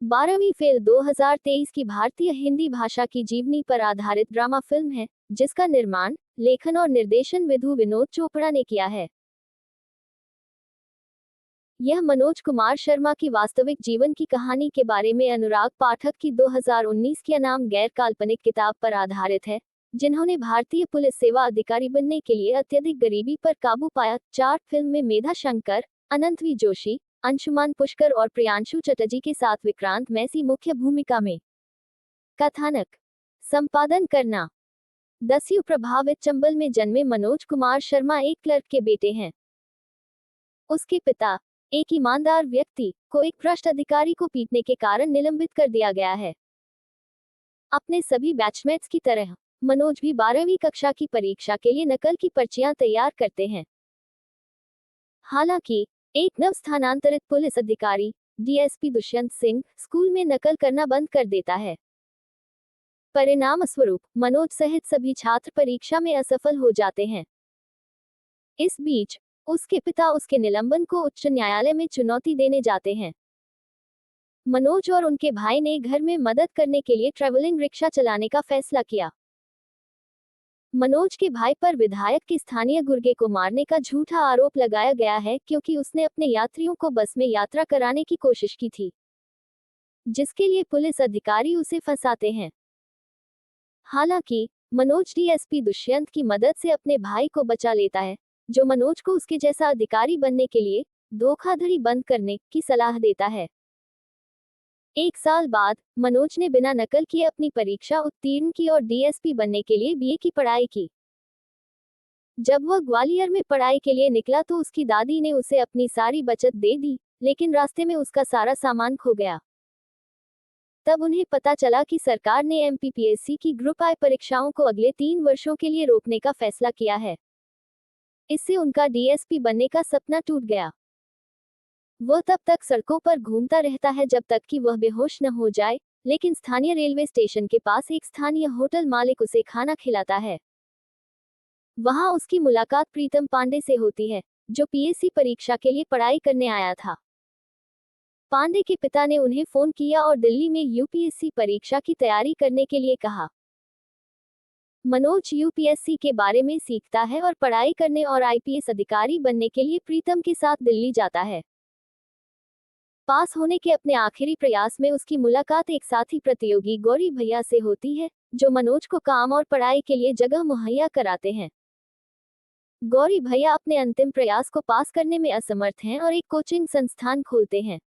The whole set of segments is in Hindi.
12वीं फेल 2023 की भारतीय हिंदी भाषा की जीवनी पर आधारित ड्रामा फिल्म है, जिसका निर्माण, लेखन और निर्देशन विधु विनोद चोपड़ा ने किया है। यह मनोज कुमार शर्मा की वास्तविक जीवन की कहानी के बारे में अनुराग पाठक की 2019 की अनाम गैर काल्पनिक किताब पर आधारित है, जिन्होंने भारतीय पुलिस सेवा अधिकारी बनने के लिए अत्यधिक गरीबी पर काबू पाया। चार फिल्म में मेधा शंकर, अनंतवी जोशी, अंशुमान पुष्कर और प्रियांशु चटर्जी के साथ विक्रांत मैसी मुख्य भूमिका में। कथानक संपादन करना। दस्यु प्रभावित चंबल में जन्मे मनोज कुमार शर्मा एक क्लर्क के बेटे हैं। उसके पिता, एक ईमानदार व्यक्ति, को एक भ्रष्ट अधिकारी को पीटने के कारण निलंबित कर दिया गया है। अपने सभी बैचमेट्स की तरह मनोज भी 12वीं कक्षा की परीक्षा के लिए नकल की पर्चियां तैयार करते हैं। हालांकि एक नव स्थानांतरित पुलिस अधिकारी, डीएसपी दुष्यंत सिंह, स्कूल में नकल करना बंद कर देता है। परिणाम स्वरूप मनोज सहित सभी छात्र परीक्षा में असफल हो जाते हैं। इस बीच उसके पिता उसके निलंबन को उच्च न्यायालय में चुनौती देने जाते हैं। मनोज और उनके भाई ने घर में मदद करने के लिए ट्रैवलिंग रिक्शा चलाने का फैसला किया। मनोज के भाई पर विधायक के स्थानीय गुर्गे को मारने का झूठा आरोप लगाया गया है, क्योंकि उसने अपने यात्रियों को बस में यात्रा कराने की कोशिश की थी, जिसके लिए पुलिस अधिकारी उसे फंसाते हैं। हालांकि मनोज डीएसपी दुष्यंत की मदद से अपने भाई को बचा लेता है, जो मनोज को उसके जैसा अधिकारी बनने के लिए धोखाधड़ी बंद करने की सलाह देता है। एक साल बाद मनोज ने बिना नकल किए अपनी परीक्षा उत्तीर्ण की और डीएसपी बनने के लिए बीए की पढ़ाई की। जब वह ग्वालियर में पढ़ाई के लिए निकला तो उसकी दादी ने उसे अपनी सारी बचत दे दी, लेकिन रास्ते में उसका सारा सामान खो गया। तब उन्हें पता चला कि सरकार ने एमपीपीएससी की ग्रुप आई परीक्षाओं को अगले 3 वर्षों के लिए रोकने का फैसला किया है। इससे उनका डीएसपी बनने का सपना टूट गया। वह तब तक सड़कों पर घूमता रहता है जब तक कि वह बेहोश न हो जाए, लेकिन स्थानीय रेलवे स्टेशन के पास एक स्थानीय होटल मालिक उसे खाना खिलाता है। वहां उसकी मुलाकात प्रीतम पांडे से होती है, जो पीएससी परीक्षा के लिए पढ़ाई करने आया था। पांडे के पिता ने उन्हें फोन किया और दिल्ली में यूपीएससी परीक्षा की तैयारी करने के लिए कहा। मनोज यूपीएससी के बारे में सीखता है और पढ़ाई करने और आईपीएस अधिकारी बनने के लिए प्रीतम के साथ दिल्ली जाता है। पास होने के अपने आखिरी प्रयास में उसकी मुलाकात एक साथी प्रतियोगी गौरी भैया से होती है, जो मनोज को काम और पढ़ाई के लिए जगह मुहैया कराते हैं। गौरी भैया अपने अंतिम प्रयास को पास करने में असमर्थ हैं और एक कोचिंग संस्थान खोलते हैं।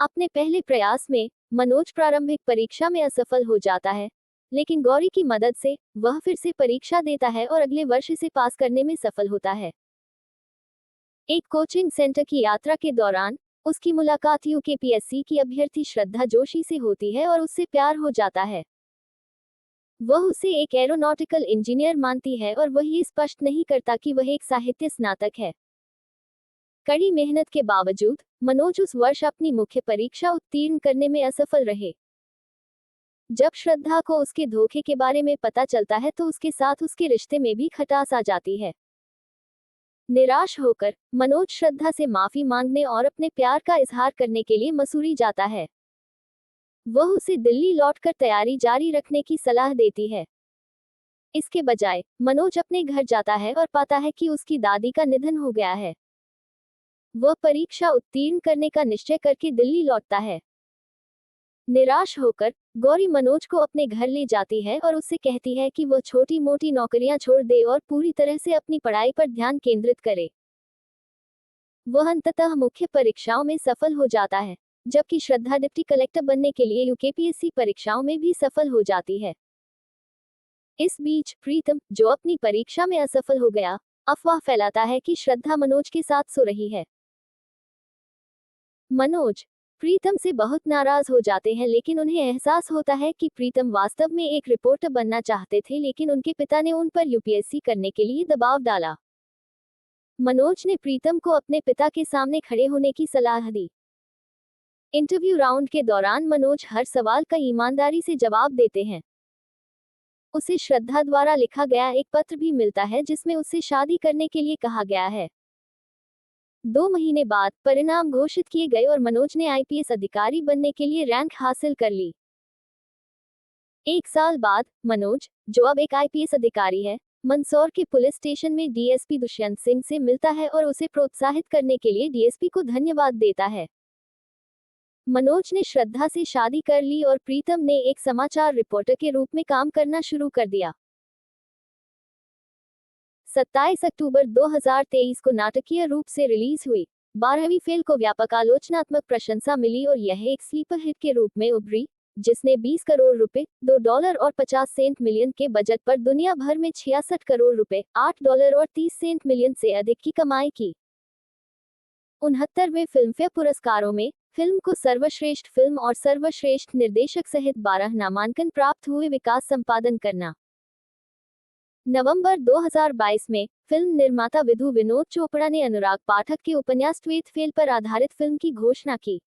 अपने पहले प्रयास में मनोज प्रारंभिक परीक्षा में असफल हो जाता है, लेकिन गौरी की मदद से वह फिर से परीक्षा देता है और अगले वर्ष इसे पास करने में सफल होता है। एक कोचिंग सेंटर की यात्रा के दौरान उसकी मुलाकात यूकेपीएससी की अभ्यर्थी श्रद्धा जोशी से होती है और उससे प्यार हो जाता है। वह उसे एक एरोनॉटिकल इंजीनियर मानती है और वह ये स्पष्ट नहीं करता कि वह एक साहित्य स्नातक है। कड़ी मेहनत के बावजूद मनोज उस वर्ष अपनी मुख्य परीक्षा उत्तीर्ण करने में असफल रहे। जब श्रद्धा को उसके धोखे के बारे में पता चलता है तो उसके साथ उसके रिश्ते में भी खटास आ जाती है। निराश होकर मनोज श्रद्धा से माफी मांगने और अपने प्यार का इजहार करने के लिए मसूरी जाता है। वह उसे दिल्ली लौटकर तैयारी जारी रखने की सलाह देती है। इसके बजाय मनोज अपने घर जाता है और पाता है कि उसकी दादी का निधन हो गया है। वह परीक्षा उत्तीर्ण करने का निश्चय करके दिल्ली लौटता है। निराश होकर गौरी मनोज को अपने घर ले जाती है और उससे कहती है कि वह छोटी मोटी नौकरियां छोड़ दे और पूरी तरह से अपनी पढ़ाई पर ध्यान केंद्रित करे। वह अंततः मुख्य परीक्षाओं में सफल हो जाता है, जबकि श्रद्धा डिप्टी कलेक्टर बनने के लिए यूकेपीएससी परीक्षाओं में भी सफल हो जाती है। इस बीच प्रीतम, जो अपनी परीक्षा में असफल हो गया, अफवाह फैलाता है कि श्रद्धा मनोज के साथ सो रही है। मनोज प्रीतम से बहुत नाराज हो जाते हैं, लेकिन उन्हें एहसास होता है कि प्रीतम वास्तव में एक रिपोर्टर बनना चाहते थे, लेकिन उनके पिता ने उन पर यूपीएससी करने के लिए दबाव डाला। मनोज ने प्रीतम को अपने पिता के सामने खड़े होने की सलाह दी। इंटरव्यू राउंड के दौरान मनोज हर सवाल का ईमानदारी से जवाब देते हैं। उसे श्रद्धा द्वारा लिखा गया एक पत्र भी मिलता है जिसमें उससे शादी करने के लिए कहा गया है। 2 महीने बाद परिणाम घोषित किए गए और मनोज ने आईपीएस अधिकारी बनने के लिए रैंक हासिल कर ली। 1 साल बाद मनोज, जो अब एक आईपीएस अधिकारी है, मंदसौर के पुलिस स्टेशन में डीएसपी दुष्यंत सिंह से मिलता है और उसे प्रोत्साहित करने के लिए डीएसपी को धन्यवाद देता है। मनोज ने श्रद्धा से शादी कर ली और प्रीतम ने एक समाचार रिपोर्टर के रूप में काम करना शुरू कर दिया। 27 अक्टूबर 2023 को नाटकीय रूप से रिलीज हुई 12वीं फेल को व्यापक आलोचनात्मक प्रशंसा मिली और यह एक स्लीपर हिट के रूप में उभरी, जिसने 20 करोड़ रुपए, $2 और 50 सेंट मिलियन के बजट पर दुनिया भर में 66 करोड़ रुपए, $8 और 30 सेंट मिलियन से अधिक की कमाई की। 69वें फिल्मफेयर पुरस्कारों में फिल्म को सर्वश्रेष्ठ फिल्म और सर्वश्रेष्ठ निर्देशक सहित 12 नामांकन प्राप्त हुए। विकास संपादन करना। नवंबर 2022 में फिल्म निर्माता विधु विनोद चोपड़ा ने अनुराग पाठक के उपन्यास ट्वेल्थ फेल पर आधारित फिल्म की घोषणा की।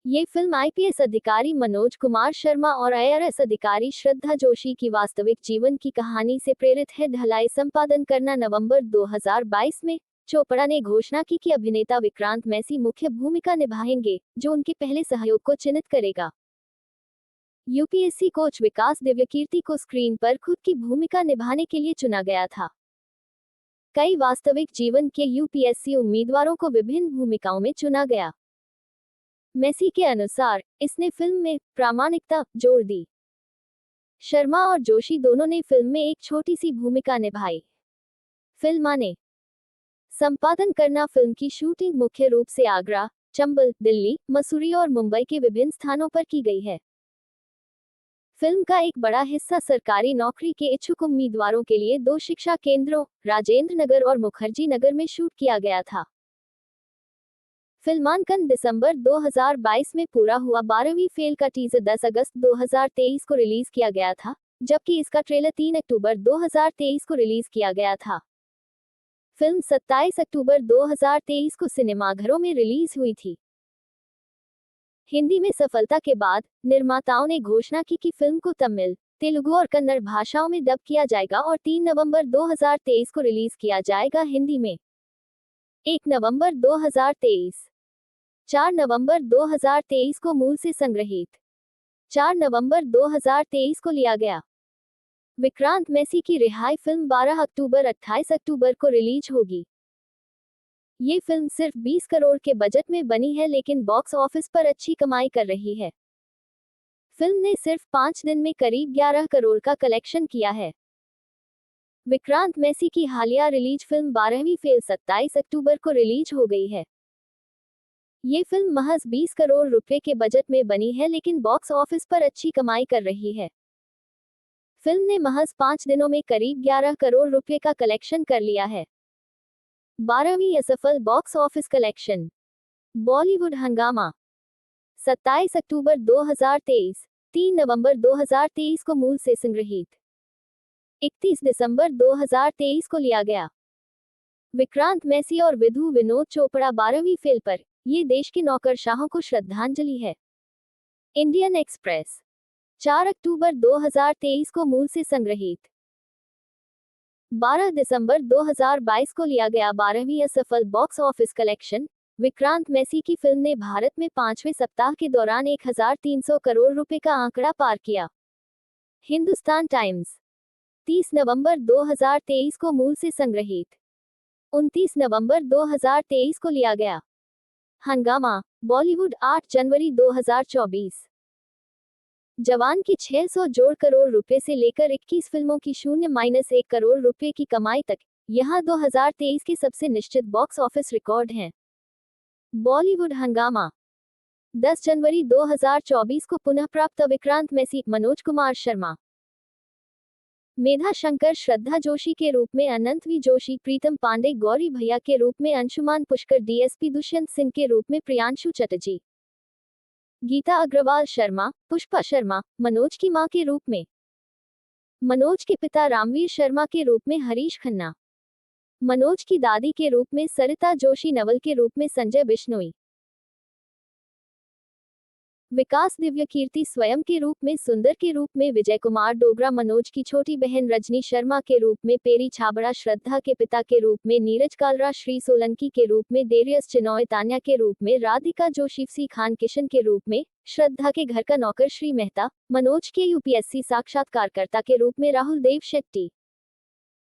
ये फिल्म आईपीएस अधिकारी मनोज कुमार शर्मा और आईआरएस अधिकारी श्रद्धा जोशी की वास्तविक जीवन की कहानी से प्रेरित है। ढलाई संपादन करना। नवंबर 2022 में चोपड़ा ने घोषणा की कि अभिनेता विक्रांत मैसी मुख्य भूमिका निभाएंगे, जो उनके पहले सहयोग को चिन्हित करेगा। यूपीएससी कोच विकास दिव्यकीर्ति को स्क्रीन पर खुद की भूमिका निभाने के लिए चुना गया था। कई वास्तविक जीवन के यूपीएससी उम्मीदवारों को विभिन्न भूमिकाओं में चुना गया। मैसी के अनुसार इसने फिल्म में प्रामाणिकता जोड़ दी। शर्मा और जोशी दोनों ने फिल्म में एक छोटी सी भूमिका निभाई। फिल्म ने संपादन करना। फिल्म की शूटिंग मुख्य रूप से आगरा, चंबल, दिल्ली, मसूरी और मुंबई के विभिन्न स्थानों पर की गई है। फिल्म का एक बड़ा हिस्सा सरकारी नौकरी के इच्छुक उम्मीदवारों के लिए 2 शिक्षा केंद्रों, राजेंद्र नगर और मुखर्जी नगर में शूट किया गया था। फिल्मांकन दिसंबर 2022 में पूरा हुआ। 12वीं फेल का टीजर 10 अगस्त 2023 को रिलीज किया गया था, जबकि इसका ट्रेलर 3 अक्टूबर 2023 को रिलीज किया गया था। फिल्म 27 अक्टूबर 2023 को सिनेमाघरों में रिलीज हुई थी। हिंदी में सफलता के बाद निर्माताओं ने घोषणा की कि फिल्म को तमिल, तेलुगु और कन्नड़ भाषाओं में डब किया जाएगा और 3 नवंबर 2023 को रिलीज किया जाएगा हिंदी में। 1 नवंबर 2023, 4 नवंबर 2023 को मूल से संग्रहित, 4 नवंबर 2023 को लिया गया। विक्रांत मैसी की रिहाई फिल्म 12 अक्टूबर 28 अक्टूबर को रिलीज होगी। ये फिल्म सिर्फ 20 करोड़ के बजट में बनी है, लेकिन बॉक्स ऑफिस पर अच्छी कमाई कर रही है। फिल्म ने सिर्फ 5 दिन में करीब 11 करोड़ का कलेक्शन किया है। विक्रांत मैसी की हालिया रिलीज फिल्म 12वीं फेल 27 अक्टूबर को रिलीज हो गई है। ये फिल्म महज 20 करोड़ रुपए के बजट में बनी है, लेकिन बॉक्स ऑफिस पर अच्छी कमाई कर रही है। फिल्म ने महज 5 दिनों में करीब 11 करोड़ रुपए का कलेक्शन कर लिया है। 12वीं असफल बॉक्स ऑफिस कलेक्शन। बॉलीवुड हंगामा। 27 अक्टूबर 2023, 3 नवंबर 2023 को मूल से संग्रहित, 31 दिसंबर 2023 को लिया गया। विक्रांत मैसी और विधु विनोद चोपड़ा 12वीं फेल पर, ये देश के नौकरशाहों को श्रद्धांजलि है। Indian express. 4 अक्टूबर 2023 को मूल से संग्रहित, 12 दिसंबर 2022 को लिया गया। 12वीं असफल box office collection. Vikrant Massey की फिल्म ने भारत में 5वें सप्ताह के दौरान 1300 करोड़ रुपए का आंकड़ा पार किया। हिंदुस्तान टाइम्स। 30 नवंबर 2023 को मूल से संग्रहित, 29 नवंबर 2023 को लिया गया। हंगामा। बॉलीवुड। 8 जनवरी 2024। जवान की 600 करोड़ रुपए से लेकर 21 फिल्मों की 0-1 करोड़ रुपए की कमाई तक, यहां 2023 के सबसे निश्चित बॉक्स ऑफिस रिकॉर्ड हैं। बॉलीवुड हंगामा। 10 जनवरी 2024 को पुनः प्राप्त विक्रांत मैसी, मनोज कुमार शर्मा, मेधा शंकर श्रद्धा जोशी के रूप में, अनंत वी जोशी, प्रीतम पांडे गौरी भैया के रूप में, अंशुमान पुष्कर डीएसपी दुष्यंत सिंह के रूप में, प्रियांशु चटर्जी, गीता अग्रवाल शर्मा, पुष्पा शर्मा, मनोज की मां के रूप में, मनोज के पिता रामवीर शर्मा के रूप में हरीश खन्ना, मनोज की दादी के रूप में सरिता जोशी, नवल के रूप में संजय बिश्नोई। विकास दिव्य कीर्ति स्वयं के रूप में, सुंदर के रूप में विजय कुमार डोगरा, मनोज की छोटी बहन रजनी शर्मा के रूप में, पेरी छाबड़ा श्रद्धा के पिता के रूप में, नीरज कालरा श्री सोलंकी के रूप में, डेरियस चिनॉय तान्या के रूप में, राधिका जोशी सी खान किशन के रूप में, श्रद्धा के घर का नौकर श्री मेहता, मनोज के यूपीएससी साक्षात्कारकर्ता के रूप में राहुल देव शेट्टी।